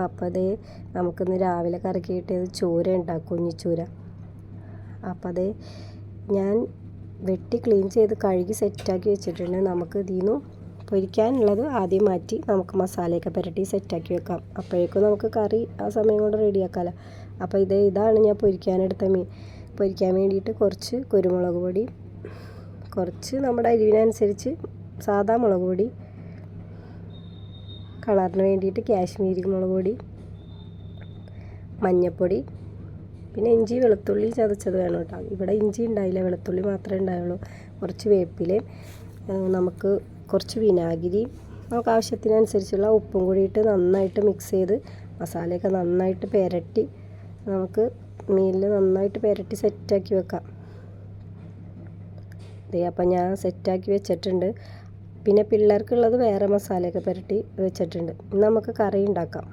അപ്പോൾ അത് നമുക്കിന്ന് രാവിലെ കറി കിട്ടിയത് ചൂര ഉണ്ടാക്കും, കുഞ്ഞിച്ചൂര. അപ്പോൾ അത് ഞാൻ വെട്ടി ക്ലീൻ ചെയ്ത് കഴുകി സെറ്റാക്കി വെച്ചിട്ടുണ്ട്. നമുക്ക് ഇതിൽ നിന്ന് പൊരിക്കാനുള്ളത് ആദ്യം മാറ്റി നമുക്ക് മസാലയൊക്കെ പുരട്ടി സെറ്റാക്കി വെക്കാം. അപ്പോഴേക്കും നമുക്ക് കറി ആ സമയം കൊണ്ട് റെഡിയാക്കാമല്ലോ. അപ്പോൾ ഇതാണ് ഞാൻ പൊരിക്കാനെടുത്ത മീൻ. പൊരിക്കാൻ വേണ്ടിയിട്ട് കുറച്ച് കുരുമുളക് പൊടി, കുറച്ച് നമ്മുടെ അരിവിനനുസരിച്ച് സാദാ മുളക് പൊടി, കളറിന് വേണ്ടിയിട്ട് കാശ്മീരി മുളക് പൊടി, മഞ്ഞൾപ്പൊടി, പിന്നെ ഇഞ്ചി വെളുത്തുള്ളി ചതച്ചത് വേണം കേട്ടോ. ഇവിടെ ഇഞ്ചി ഉണ്ടായില്ല, വെളുത്തുള്ളി മാത്രമേ ഉണ്ടായുള്ളൂ. കുറച്ച് വേപ്പിലയും, നമുക്ക് കുറച്ച് വിനാഗിരി, നമുക്ക് ആവശ്യത്തിനനുസരിച്ചുള്ള ഉപ്പും കൂടിയിട്ട് നന്നായിട്ട് മിക്സ് ചെയ്ത് മസാലയൊക്കെ നന്നായിട്ട് പുരട്ടി നമുക്ക് മീനിൽ നന്നായിട്ട് പുരട്ടി സെറ്റാക്കി വെക്കാം. അപ്പം ഞാൻ സെറ്റാക്കി വെച്ചിട്ടുണ്ട്. പിന്നെ പിള്ളേർക്കുള്ളത് വേറെ മസാലയൊക്കെ പുരട്ടി വെച്ചിട്ടുണ്ട്. നമുക്ക് കറി ഉണ്ടാക്കാം.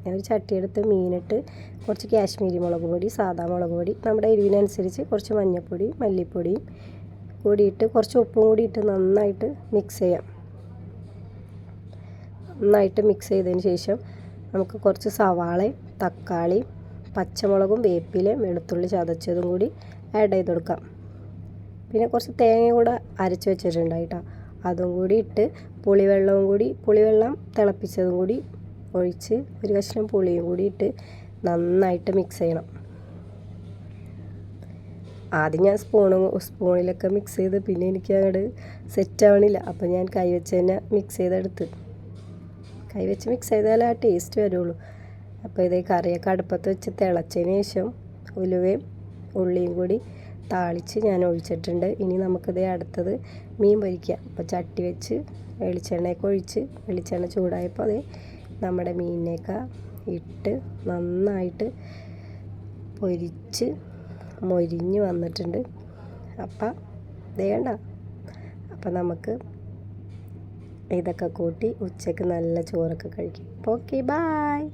ഞാൻ ഒരു ചട്ടിയെടുത്ത് മീനിട്ട് കുറച്ച് കാശ്മീരി മുളക് പൊടി, സാദാ മുളക് പൊടി, നമ്മുടെ എരിവിനനുസരിച്ച് കുറച്ച് മഞ്ഞൾപ്പൊടി, മല്ലിപ്പൊടിയും കൂടിയിട്ട് കുറച്ച് ഉപ്പും കൂടിയിട്ട് നന്നായിട്ട് മിക്സ് ചെയ്യാം. നന്നായിട്ട് മിക്സ് ചെയ്തതിന് ശേഷം നമുക്ക് കുറച്ച് സവാളയും തക്കാളി, പച്ചമുളകും വേപ്പിലയും വെളുത്തുള്ളി ചതച്ചതും കൂടി ആഡ് ചെയ്ത് കൊടുക്കാം. പിന്നെ കുറച്ച് തേങ്ങ കൂടെ അരച്ച് വെച്ചിട്ടുണ്ടായിട്ടോ, അതും കൂടി ഇട്ട് പുളിവെള്ളം തിളപ്പിച്ചതും കൂടി ഒഴിച്ച് ഒരു കഷ്ണം പുളിയും കൂടി ഇട്ട് നന്നായിട്ട് മിക്സ് ചെയ്യണം. ആദ്യം ഞാൻ സ്പൂണിലൊക്കെ മിക്സ് ചെയ്ത് പിന്നെ എനിക്ക് അങ്ങോട്ട് സെറ്റാവണില്ല. അപ്പോൾ ഞാൻ കൈവച്ച് തന്നെ മിക്സ് ചെയ്തെടുത്ത്. കൈവച്ച് മിക്സ് ചെയ്താലേ ആ ടേസ്റ്റ് വരുള്ളൂ. അപ്പോൾ ഇതേ കറിയൊക്കെ അടുപ്പത്ത് വെച്ച് തിളച്ചതിന് ശേഷം ഉലുവയും ഉള്ളിയും കൂടി താളിച്ച് ഞാൻ ഒഴിച്ചിട്ടുണ്ട്. ഇനി നമുക്കിതേ അടുത്തത് മീൻ പൊരിക്കാം. അപ്പോൾ ചട്ടി വെച്ച് വെളിച്ചെണ്ണയൊക്കെ ഒഴിച്ച് വെളിച്ചെണ്ണ ചൂടായപ്പോൾ അതേ നമ്മുടെ മീനിനെയൊക്കെ ഇട്ട് നന്നായിട്ട് പൊരിച്ച് മൊരിഞ്ഞ് വന്നിട്ടുണ്ട്. അപ്പം വേണ്ട. അപ്പം നമുക്ക് ഇതൊക്കെ കൂട്ടി ഉച്ചയ്ക്ക് നല്ല ചോറൊക്കെ കഴിക്കും. Okay, bye.